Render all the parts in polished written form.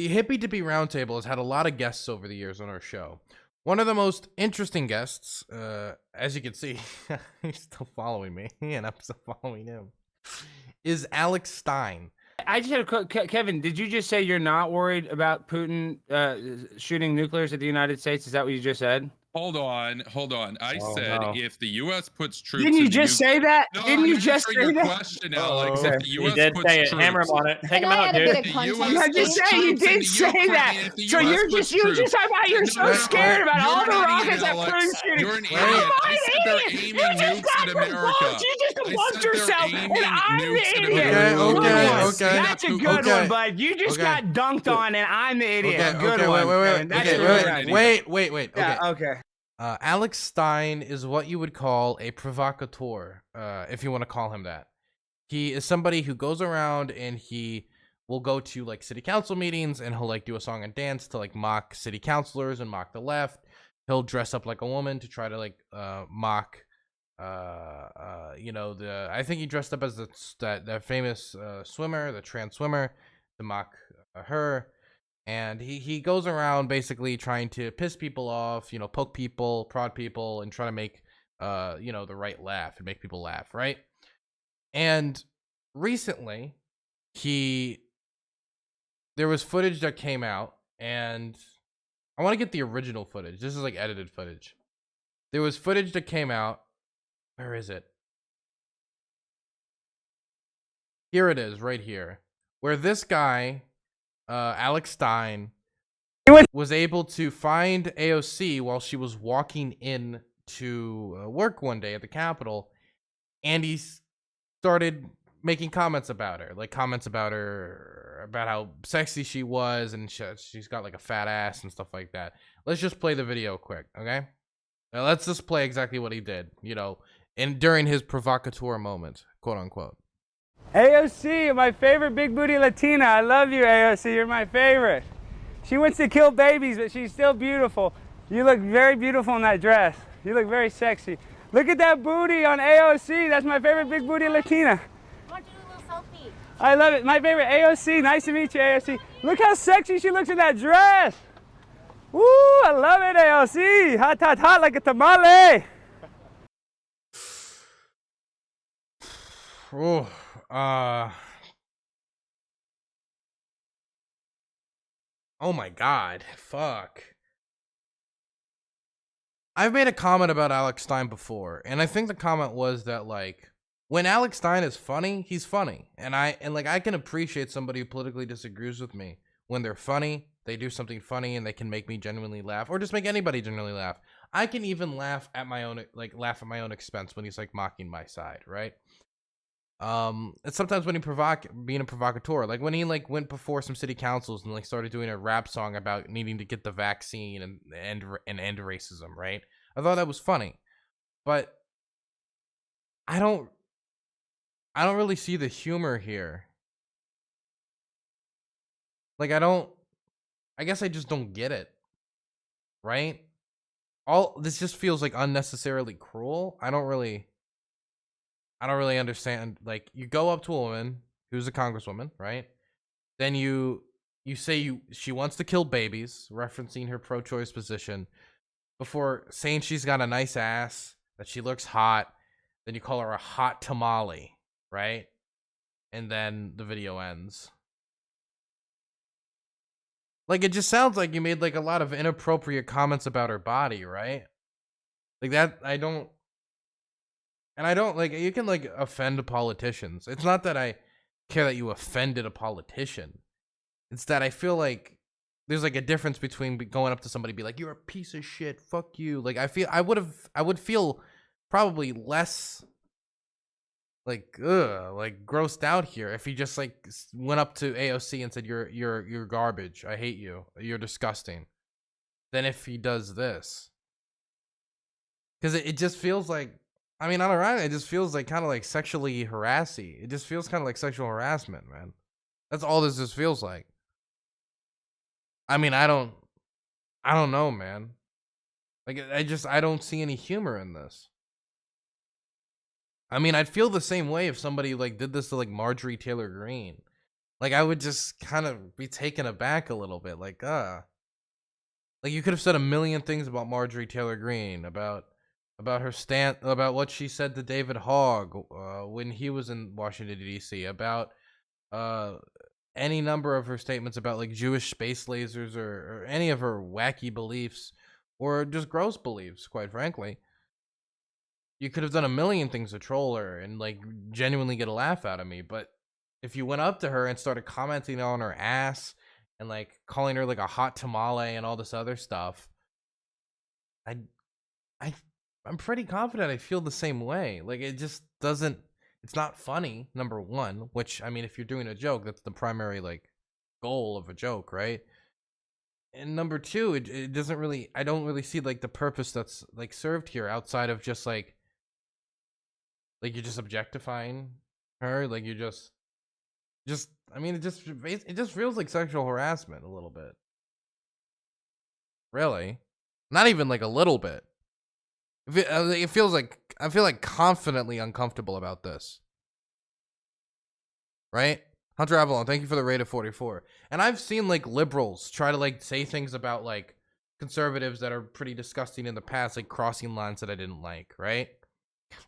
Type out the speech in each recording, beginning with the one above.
The Hippy Dippy Roundtable has had a lot of guests over the years on our show. One of the most interesting guests, as you can see, he's still following me, and I'm still following him, is Alex Stein. I just had a quick, Kevin, did you just say you're not worried about Putin shooting nuclears at the United States? Is that what you just said? Hold on. I said if the U.S. puts troops. Didn't you just say that? No, Didn't you just say your that? question, Alex. If the U.S. did puts say it. troops, Hammer him on it. Take him Can I out, add a dude. bit of context? I'm just saying you did say that. So you're just talking about you're so scared about all the rockets that Putin's shooting. You're an idiot. I'm They're an idiot. aiming You just nukes got at America. provoked. You just provoked yourself, and I'm the idiot. Okay. That's a good one, bud. You just got dunked on, and I'm the idiot. Good one. Wait. Yeah, okay. Alex Stein is what you would call a provocateur, if you want to call him that. He is somebody who goes around and he will go to like city council meetings and he'll like do a song and dance to like mock city councilors and mock the left. He'll dress up like a woman to try to like mock I think he dressed up as that famous swimmer, the trans swimmer, to mock her. And he goes around basically trying to piss people off, poke people, prod people, and try to make, the right laugh and make people laugh, right? And recently, there was footage that came out, and I want to get the original footage. This is like edited footage. There was footage that came out. Where is it? Here it is, right here, where this guy, Alex Stein, was able to find AOC while she was walking in to work one day at the Capitol, and he started making comments about her, about how sexy she was, and she's got like a fat ass and stuff like that. Let's just play the video quick, okay? Now let's just play exactly what he did, and during his provocateur moment, quote unquote. AOC, my favorite big booty Latina. I love you, AOC. You're my favorite. She wants to kill babies, but she's still beautiful. You look very beautiful in that dress. You look very sexy. Look at that booty on AOC. That's my favorite big booty Latina. I want to do a little selfie. I love it. My favorite AOC. Nice to meet you, AOC. Look how sexy she looks in that dress. Woo, I love it, AOC. Hot like a tamale. Oh my god, fuck. I've made a comment about Alex Stein before, and I think the comment was that like when Alex Stein is funny, he's funny. And I can appreciate somebody who politically disagrees with me when they're funny, they do something funny and they can make me genuinely laugh, or just make anybody genuinely laugh. I can even laugh at my own expense when he's like mocking my side, right? It's sometimes when being a provocateur, like when he like went before some city councils and like started doing a rap song about needing to get the vaccine and end racism, right? I thought that was funny, but I don't really see the humor here. Like I guess I just don't get it, right? All this just feels like unnecessarily cruel. I don't really understand. Like, you go up to a woman who's a congresswoman, right? Then you say she wants to kill babies, referencing her pro-choice position, before saying she's got a nice ass, that she looks hot. Then you call her a hot tamale, right? And then the video ends. Like, it just sounds like you made like a lot of inappropriate comments about her body, right? Like that, I don't like, you can like offend politicians. It's not that I care that you offended a politician. It's that I feel like there's like a difference between going up to somebody and be like, you're a piece of shit, fuck you. Like, I would feel probably less like grossed out here if he just like went up to AOC and said, you're garbage, I hate you, you're disgusting, than if he does this. Because it just feels like, I mean, on a right, it just feels like kind of like sexually harassy. It just feels kind of like sexual harassment, man. That's all this just feels like. I mean, I don't know, man. Like, I don't see any humor in this. I mean, I'd feel the same way if somebody like did this to like Marjorie Taylor Greene. like I would just kind of be taken aback a little bit, like you could have said a million things about Marjorie Taylor Greene, about her stand, about what she said to David Hogg when he was in Washington D.C., about any number of her statements about like Jewish space lasers or any of her wacky beliefs or just gross beliefs, quite frankly. You could have done a million things to troll her and like genuinely get a laugh out of me, but if you went up to her and started commenting on her ass and like calling her like a hot tamale and all this other stuff, I'm pretty confident I feel the same way. Like it just doesn't, it's not funny, number one, which I mean, if you're doing a joke, that's the primary like goal of a joke, right? And number two, it doesn't really, I don't really see like the purpose that's like served here outside of just like you're just objectifying her, like you just I mean, it just feels like sexual harassment a little bit. Really, not even like a little bit. It feels like, I feel like confidently uncomfortable about this. Right? Hunter Avalon, thank you for the rate of 44. And I've seen like liberals try to like say things about like conservatives that are pretty disgusting in the past, like crossing lines that I didn't like, right?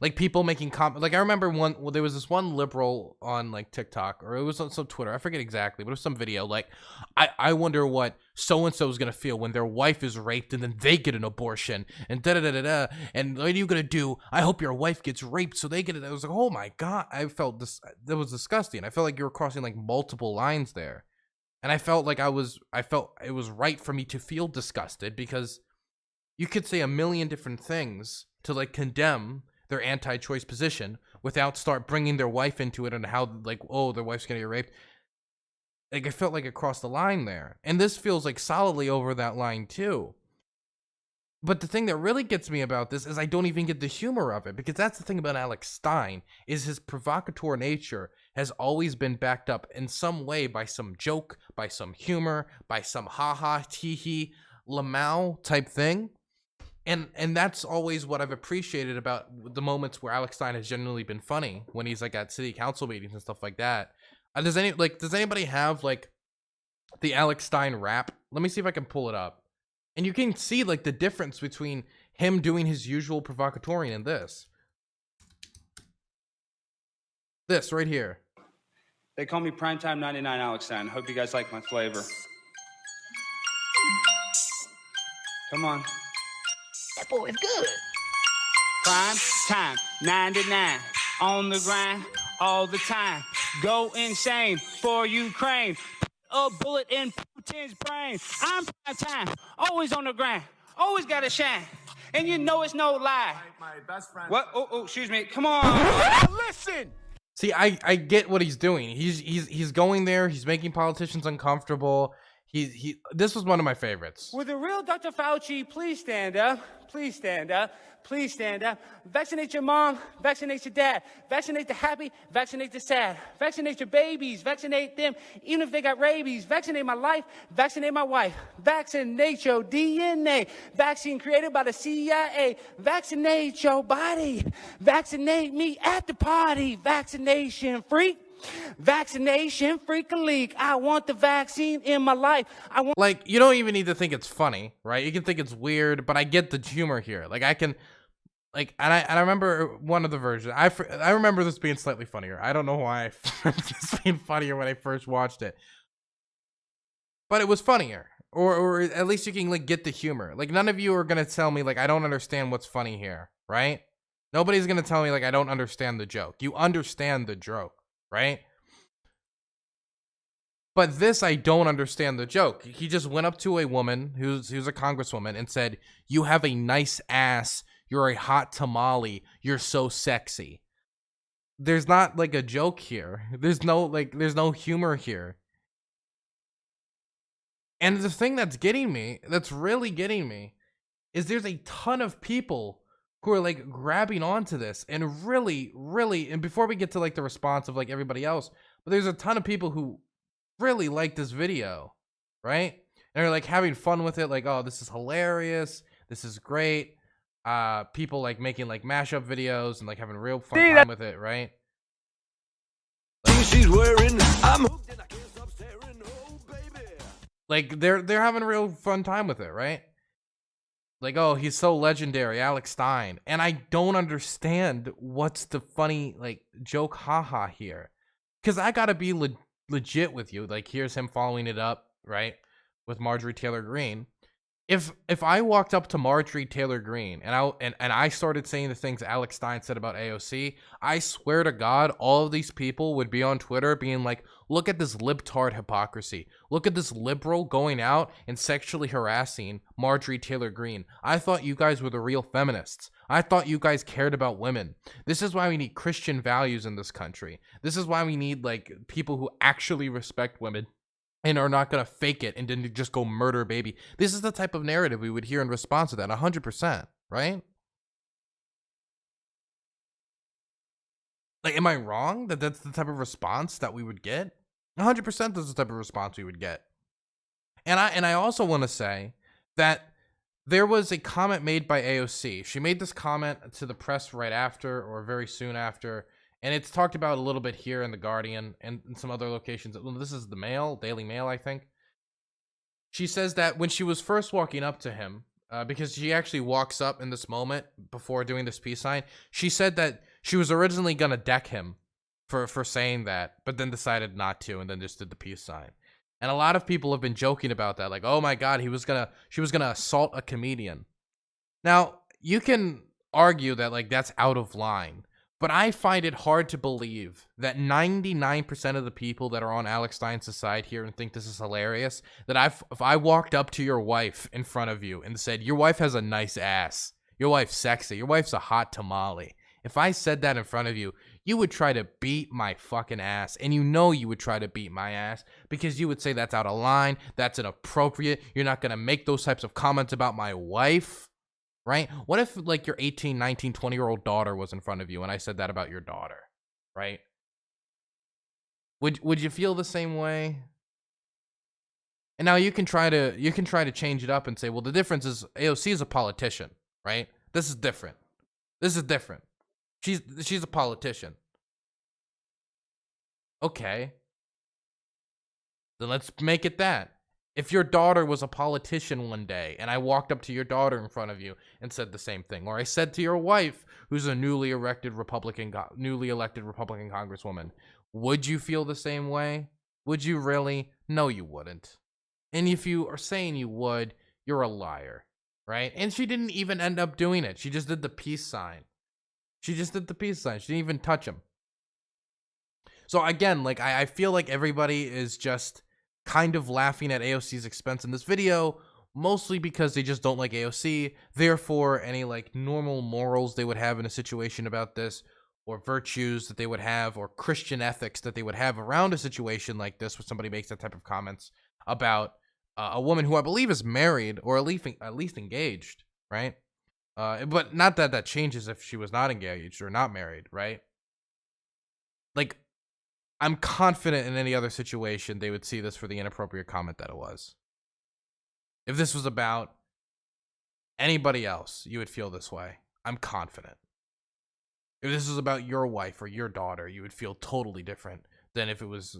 Like people making like I remember there was this one liberal on like TikTok, or it was on some Twitter, I forget exactly, but it was some video like, I wonder what so-and-so is gonna feel when their wife is raped and then they get an abortion and da-da-da-da-da, and what are you gonna do? I hope your wife gets raped so they get it. I was like, oh my god, I felt this, that was disgusting. I felt like you were crossing like multiple lines there, and I felt it was right for me to feel disgusted, because you could say a million different things to like condemn their anti-choice position without start bringing their wife into it and how like, oh, their wife's gonna get raped. Like I felt like it crossed the line there, and this feels like solidly over that line too. But the thing that really gets me about this is I don't even get the humor of it, because that's the thing about Alex Stein, is his provocateur nature has always been backed up in some way by some joke, by some humor, by some ha-ha, tee-hee, lamau type thing. And that's always what I've appreciated about the moments where Alex Stein has genuinely been funny, when he's like at city council meetings and stuff like that. Does anybody have like the Alex Stein rap? Let me see if I can pull it up. And you can see like the difference between him doing his usual provocatorian and this. This right here. They call me Primetime 99 Alex Stein. Hope you guys like my flavor. Come on. That boy is good. Prime time, 99, on the grind all the time. Go insane for Ukraine. A bullet in Putin's brain. I'm prime time, always on the grind, always gotta shine. And you know it's no lie. My best friend. What? Oh, excuse me. Come on. Listen. See, I get what he's doing. He's going there. He's making politicians uncomfortable. This was one of my favorites. Will the real Dr. Fauci please stand up? Please stand up. Please stand up. Vaccinate your mom. Vaccinate your dad. Vaccinate the happy. Vaccinate the sad. Vaccinate your babies. Vaccinate them, even if they got rabies. Vaccinate my life. Vaccinate my wife. Vaccinate your DNA. Vaccine created by the CIA. Vaccinate your body. Vaccinate me at the party. Vaccination freak. Vaccination freak a leak. I want the vaccine in my life. Like, you don't even need to think it's funny, right? You can think it's weird, but I get the humor here. Like, I can, like, and I remember one of the versions. I remember this being slightly funnier. I don't know why I remember this being funnier when I first watched it, but it was funnier, or at least you can like get the humor. Like, none of you are gonna tell me like I don't understand what's funny here, right? Nobody's gonna tell me like I don't understand the joke. You understand the joke, right? But this, I don't understand the joke. He just went up to a woman who's a congresswoman and said, "You have a nice ass. You're a hot tamale. You're so sexy." There's not like a joke here. There's no humor here. And the thing that's really getting me, is there's a ton of people who are like grabbing onto this and really, and before we get to like the response of like everybody else, but there's a ton of people who really like this video, right? And they're like having fun with it, like, oh, this is hilarious, this is great. People like making like mashup videos and like having real fun time with it, right? She's wearing, I'm hooked and I can't Like they're having a real fun time with it, right? Like, oh, he's so legendary, Alex Stein. And I don't understand what's the funny, like, joke haha here. Because I gotta be legit with you. Like, here's him following it up, right? With Marjorie Taylor Greene. If I walked up to Marjorie Taylor Greene and I started saying the things Alex Stein said about AOC, I swear to God, all of these people would be on Twitter being like, look at this libtard hypocrisy. Look at this liberal going out and sexually harassing Marjorie Taylor Greene. I thought you guys were the real feminists. I thought you guys cared about women. This is why we need Christian values in this country. This is why we need, like, people who actually respect women and are not going to fake it and then just go murder baby. This is the type of narrative we would hear in response to that, 100%, right? Like, am I wrong that that's the type of response that we would get? 100% that's the type of response we would get. And I also want to say that there was a comment made by AOC. She made this comment to the press right after, or very soon after, and it's talked about a little bit here in The Guardian and in some other locations. This is the Mail, Daily Mail, I think. She says that when she was first walking up to him, because she actually walks up in this moment before doing this peace sign, she said that she was originally going to deck him for saying that, but then decided not to, and then just did the peace sign. And a lot of people have been joking about that, like, oh my God, she was gonna assault a comedian. Now, you can argue that, like, that's out of line. But I find it hard to believe that 99% of the people that are on Alex Stein's side here and think this is hilarious, that if I walked up to your wife in front of you and said, your wife has a nice ass, your wife's sexy, your wife's a hot tamale. If I said that in front of you, you would try to beat my fucking ass. And you know you would try to beat my ass because you would say that's out of line, that's inappropriate, you're not going to make those types of comments about my wife. Right? What if, like, your 18, 19, 20-year-old daughter was in front of you and I said that about your daughter? Right? Would you feel the same way? And now you can try to change it up and say, well, the difference is AOC is a politician, right? This is different. This is different. She's a politician. Okay. Then let's make it that. If your daughter was a politician one day and I walked up to your daughter in front of you and said the same thing, or I said to your wife, who's a newly elected Republican congresswoman, would you feel the same way? Would you really? No, you wouldn't. And if you are saying you would, you're a liar, right? And she didn't even end up doing it. She just did the peace sign. She didn't even touch him. So again, like, I feel like everybody is just kind of laughing at AOC's expense in this video, mostly because they just don't like AOC. Therefore, any, like, normal morals they would have in a situation about this, or virtues that they would have, or Christian ethics that they would have around a situation like this where somebody makes that type of comments about a woman who I believe is married, or at least engaged, right? But not that changes if she was not engaged or not married, right? Like, I'm confident in any other situation they would see this for the inappropriate comment that it was. If this was about anybody else, you would feel this way. I'm confident. If this was about your wife or your daughter, you would feel totally different than if it was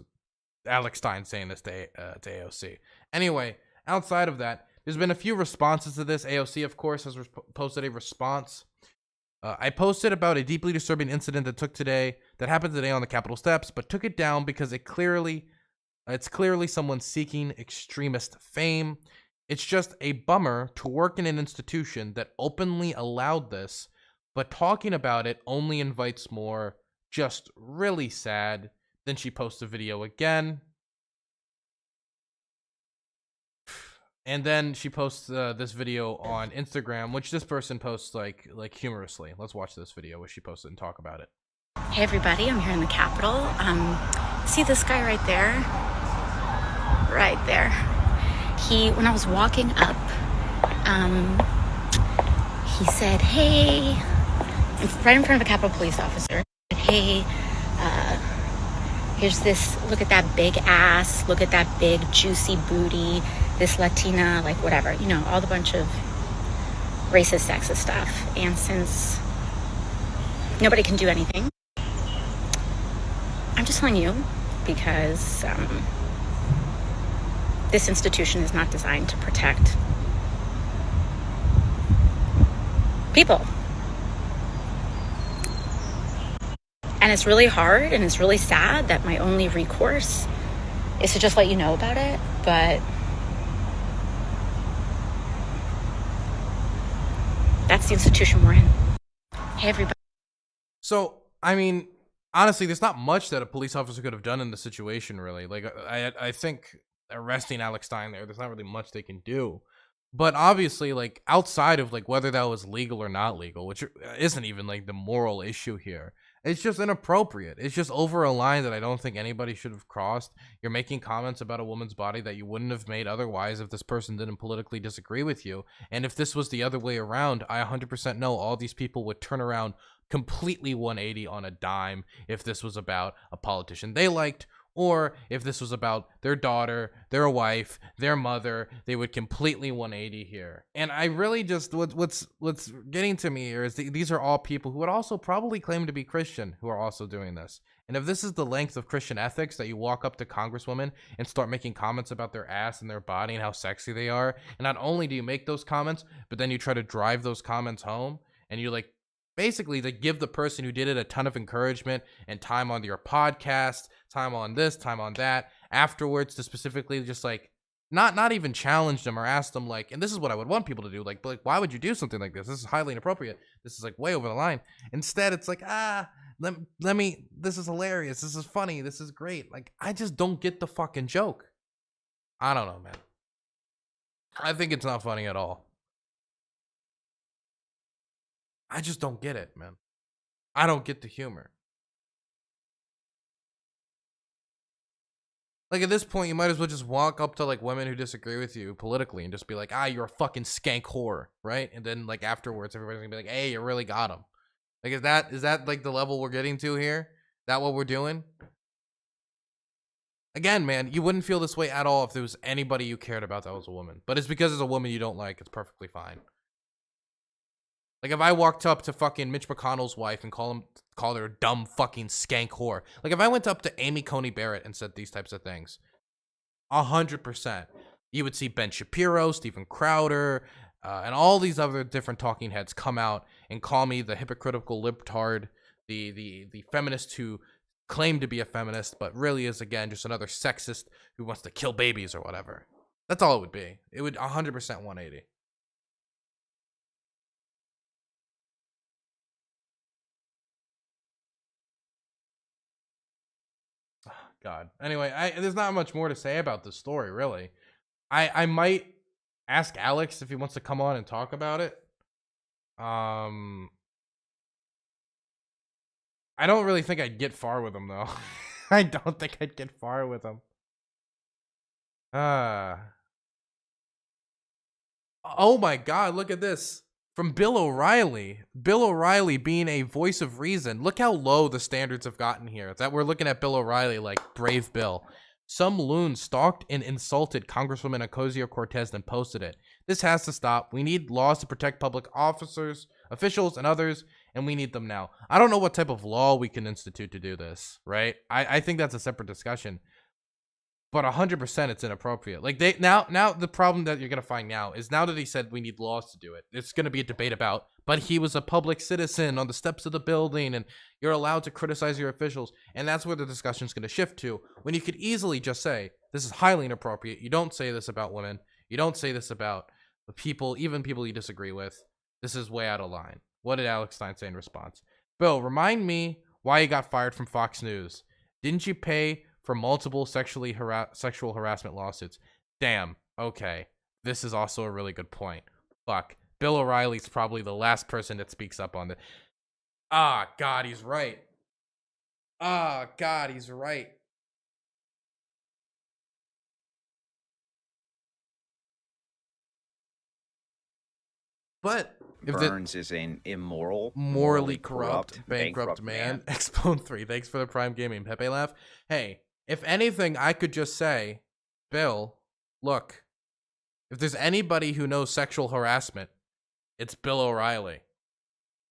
Alex Stein saying this to AOC. Anyway, outside of that, there's been a few responses to this. AOC, of course, has posted a response. I posted about a deeply disturbing incident that happened today on the Capitol steps, but took it down because it's clearly someone seeking extremist fame. It's just a bummer to work in an institution that openly allowed this, but talking about it only invites more. Just really sad. Then she posts a video again. And then she posts this video on Instagram, which this person posts like humorously. Let's watch this video where she posted and talk about it. Hey everybody, I'm here in the Capitol. See this guy right there? Right there. When I was walking up, he said, hey, right in front of a Capitol police officer, hey, here's this, look at that big ass, look at that big juicy booty, this Latina, like whatever, you know, all the bunch of racist, sexist stuff. And since nobody can do anything, I'm just telling you because this institution is not designed to protect people. And it's really hard and it's really sad that my only recourse is to just let you know about it. But that's the institution we're in. Hey, everybody. So, I mean, honestly, there's not much that a police officer could have done in the situation, really. Like, I think arresting Alex Stein there's not really much they can do. But obviously, like, outside of, like, whether that was legal or not legal, which isn't even, like, the moral issue here, it's just inappropriate. It's just over a line that I don't think anybody should have crossed. You're making comments about a woman's body that you wouldn't have made otherwise if this person didn't politically disagree with you. And if this was the other way around, I 100% know all these people would turn around completely 180 on a dime if this was about a politician they liked, or if this was about their daughter, their wife, their mother. They would completely 180 here. And I really just, what's getting to me here is these are all people who would also probably claim to be Christian who are also doing this. And if this is the length of Christian ethics, that you walk up to congresswomen and start making comments about their ass and their body and how sexy they are, and not only do you make those comments, but then you try to drive those comments home, and you like basically to give the person who did it a ton of encouragement and time on your podcast, time on this, time on that, afterwards to specifically just like not even challenge them or ask them like, and this is what I would want people to do, like why would you do something like this? This is highly inappropriate. This is like way over the line. Instead, it's like, let me, this is hilarious. This is funny. This is great. Like, I just don't get the fucking joke. I don't know, man. I think it's not funny at all. I just don't get it, man. I don't get the humor. Like, at this point, you might as well just walk up to, like, women who disagree with you politically and just be like, you're a fucking skank whore, right? And then, like, afterwards, everybody's gonna be like, hey, you really got him. Like, is that, like, the level we're getting to here? Is that what we're doing? Again, man, you wouldn't feel this way at all if there was anybody you cared about that was a woman. But it's because it's a woman you don't like. It's perfectly fine. Like, if I walked up to fucking Mitch McConnell's wife and called her a dumb fucking skank whore. Like, if I went up to Amy Coney Barrett and said these types of things, 100%. You would see Ben Shapiro, Steven Crowder, and all these other different talking heads come out and call me the hypocritical libtard, the feminist who claimed to be a feminist, but really is, again, just another sexist who wants to kill babies or whatever. That's all it would be. It would 100% 180. God. Anyway, there's not much more to say about this story, really. I might ask Alex if he wants to come on and talk about it. I don't really think I'd get far with him, though. I don't think I'd get far with him. Oh my God, look at this. From Bill O'Reilly. Bill O'Reilly being a voice of reason. Look how low the standards have gotten here. That we're looking at Bill O'Reilly like brave Bill. Some loon stalked and insulted Congresswoman Ocasio-Cortez and posted it. This has to stop. We need laws to protect public officers, officials, and others, and we need them now. I don't know what type of law we can institute to do this, right? I think that's a separate discussion. But 100% it's inappropriate. Like, now the problem that you're going to find now is now that he said we need laws to do it, it's going to be a debate about, but he was a public citizen on the steps of the building and you're allowed to criticize your officials. And that's where the discussion is going to shift to, when you could easily just say, this is highly inappropriate. You don't say this about women. You don't say this about the people, even people you disagree with. This is way out of line. What did Alex Stein say in response? Bill, remind me why you got fired from Fox News. Didn't you pay for multiple sexual harassment lawsuits? Damn. Okay. This is also a really good point. Fuck. Bill O'Reilly's probably the last person that speaks up on this. God, he's right. God, he's right. But if Burns is an immoral, morally corrupt, bankrupt man. Expone 3. Thanks for the Prime Gaming. Pepe laugh. Hey, if anything, I could just say, Bill, look, if there's anybody who knows sexual harassment, it's Bill O'Reilly.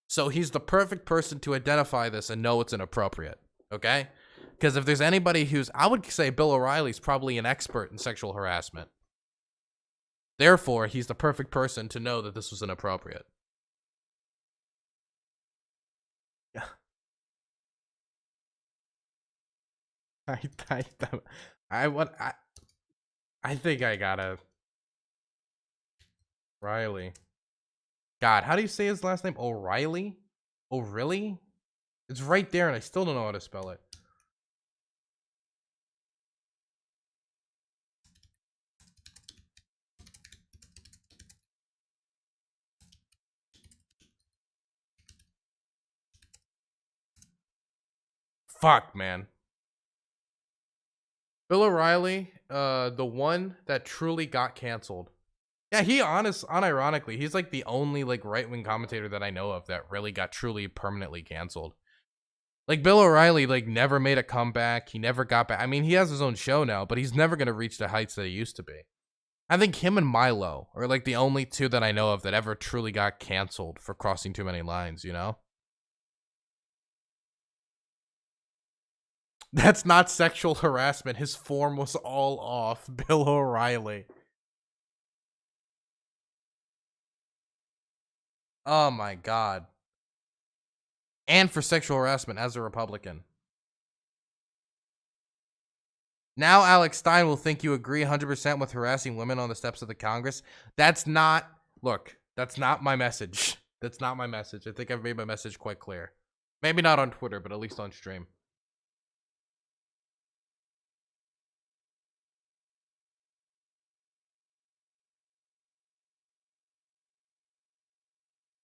So he's the perfect person to identify this and know it's inappropriate, okay? Because if there's anybody who's, I would say Bill O'Reilly's probably an expert in sexual harassment. Therefore, he's the perfect person to know that this was inappropriate. Yeah. I think I gotta. Riley. God, how do you say his last name? O'Reilly? O'Reilly? It's right there and I still don't know how to spell it. Fuck, man. Bill O'Reilly, the one that truly got canceled. Yeah, unironically, he's like the only like right-wing commentator that I know of that really got truly permanently canceled. Like Bill O'Reilly like never made a comeback. He never got back. I mean, he has his own show now, but he's never going to reach the heights that he used to be. I think him and Milo are like the only two that I know of that ever truly got canceled for crossing too many lines, you know? That's not sexual harassment. His form was all off. Bill O'Reilly. Oh my God. And for sexual harassment as a Republican. Now Alex Stein will think you agree 100% with harassing women on the steps of the Congress. That's not, look, that's not my message. That's not my message. I think I've made my message quite clear. Maybe not on Twitter, but at least on stream.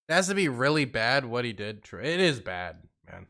It has to be really bad what he did. It is bad, man.